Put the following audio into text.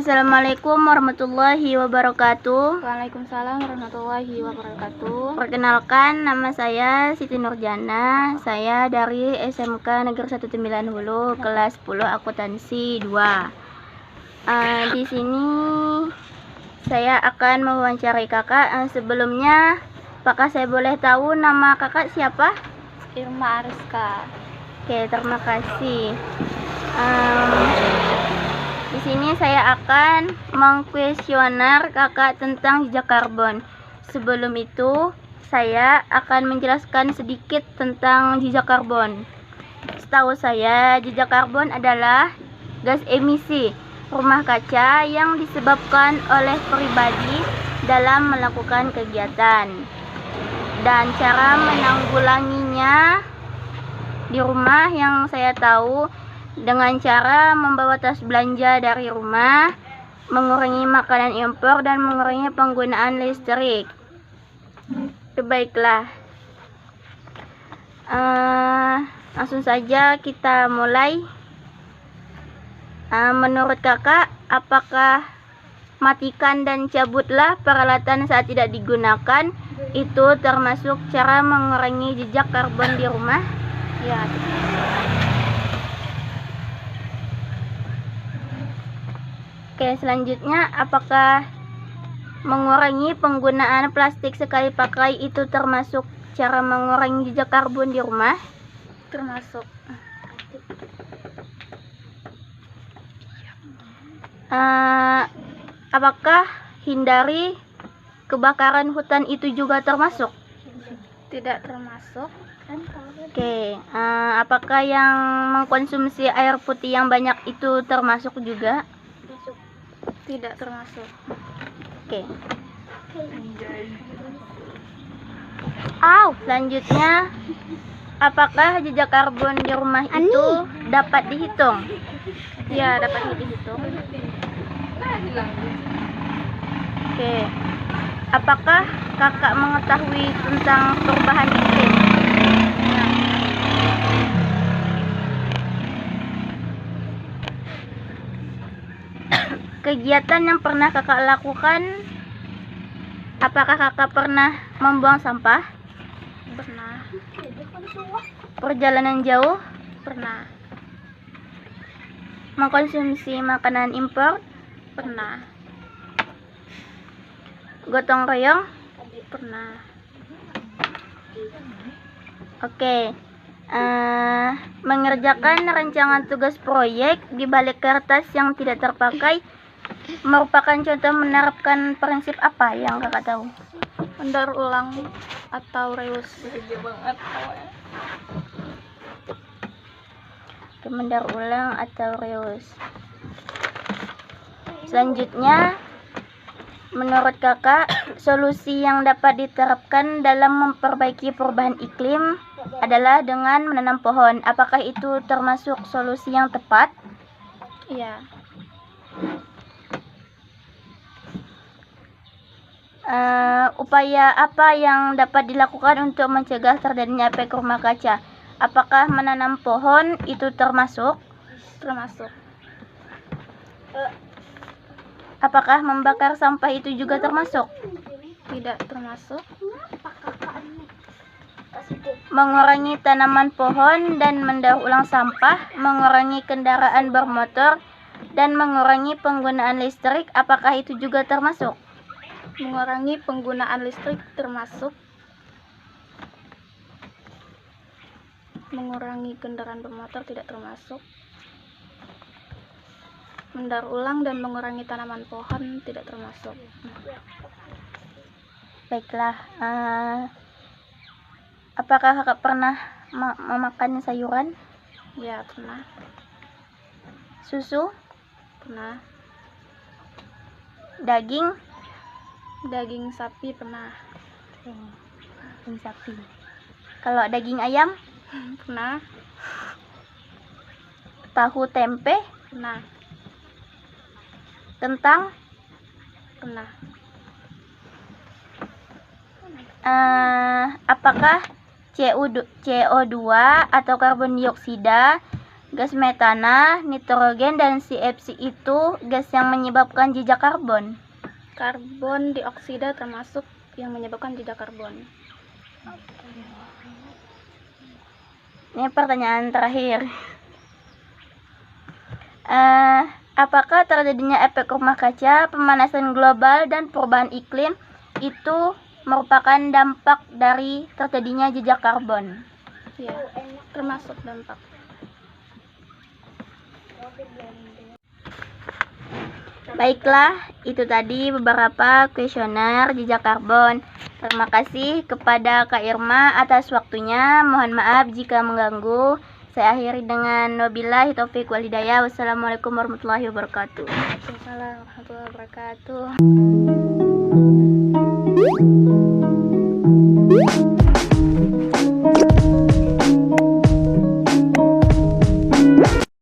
Assalamualaikum warahmatullahi wabarakatuh. Waalaikumsalam warahmatullahi wabarakatuh. Perkenalkan, nama saya Siti Nurjana. Saya dari SMK Negeri 19 Hulu, kelas 10 akuntansi 2. Di sini saya akan mewawancarai kakak. Sebelumnya, apakah saya boleh tahu nama kakak siapa? Irma Ariska. Oke, terima kasih. Di sini saya akan mengkuesioner kakak tentang jejak karbon. Sebelum itu, saya akan menjelaskan sedikit tentang jejak karbon. Setahu saya, jejak karbon adalah gas emisi rumah kaca yang disebabkan oleh pribadi dalam melakukan kegiatan. Dan cara menanggulanginya di rumah yang saya tahu dengan cara membawa tas belanja dari rumah, mengurangi makanan impor, dan mengurangi penggunaan listrik. Baiklah, langsung saja kita mulai. Menurut kakak, apakah matikan dan cabutlah peralatan saat tidak digunakan itu termasuk cara mengurangi jejak karbon di rumah? Ya. Oke, selanjutnya, apakah mengurangi penggunaan plastik sekali pakai itu termasuk cara mengurangi jejak karbon di rumah? Termasuk. Apakah hindari kebakaran hutan itu juga termasuk? Tidak termasuk. Oke, apakah yang mengkonsumsi air putih yang banyak itu termasuk juga? Tidak termasuk. Oke. Selanjutnya, apakah jejak karbon di rumah itu dapat dihitung? Ya, dapat dihitung. Oke. Apakah kakak mengetahui tentang perubahan iklim? Kegiatan yang pernah kakak lakukan, apakah kakak pernah membuang sampah? Pernah. Perjalanan jauh? Pernah. Mengkonsumsi makanan impor? Pernah. Gotong royong? Pernah. Oke. Mengerjakan rancangan tugas proyek di balik kertas yang tidak terpakai merupakan contoh menerapkan prinsip apa yang kakak tahu? Mendaur ulang atau reuse. Mendaur ulang atau reuse. Selanjutnya, menurut kakak, solusi yang dapat diterapkan dalam memperbaiki perubahan iklim adalah dengan menanam pohon. Apakah itu termasuk solusi yang tepat? Iya. Upaya apa yang dapat dilakukan untuk mencegah terjadinya efek rumah kaca? Apakah menanam pohon itu termasuk? Termasuk. Apakah membakar sampah itu juga termasuk? Tidak termasuk. Mengurangi tanaman pohon dan mendaur ulang sampah, mengurangi kendaraan bermotor, dan mengurangi penggunaan listrik, apakah itu juga termasuk? Mengurangi penggunaan listrik termasuk. Mengurangi kendaraan bermotor tidak termasuk. Mendaur ulang dan mengurangi tanaman pohon tidak termasuk. Baiklah, apakah kakak pernah memakan sayuran? Ya, pernah. Susu? Pernah. Daging? Daging sapi pernah. Daging sapi. Kalau daging ayam? Pernah. Tahu tempe? Pernah. Kentang? Pernah. Apakah CO2 atau karbon dioksida Gas metana, nitrogen, dan CFC itu gas yang menyebabkan jejak karbon. Karbon dioksida termasuk yang menyebabkan jejak karbon. Ini pertanyaan terakhir. Apakah terjadinya efek rumah kaca, pemanasan global, dan perubahan iklim itu merupakan dampak dari terjadinya jejak karbon? Ya, termasuk dampak. Baiklah, itu tadi beberapa kuesioner jejak karbon. Terima kasih kepada Kak Irma atas waktunya. Mohon maaf jika mengganggu. Saya akhiri dengan wabillahi taufiq wal hidayah. Wassalamualaikum warahmatullahi wabarakatuh. Waalaikumsalam warahmatullahi wabarakatuh.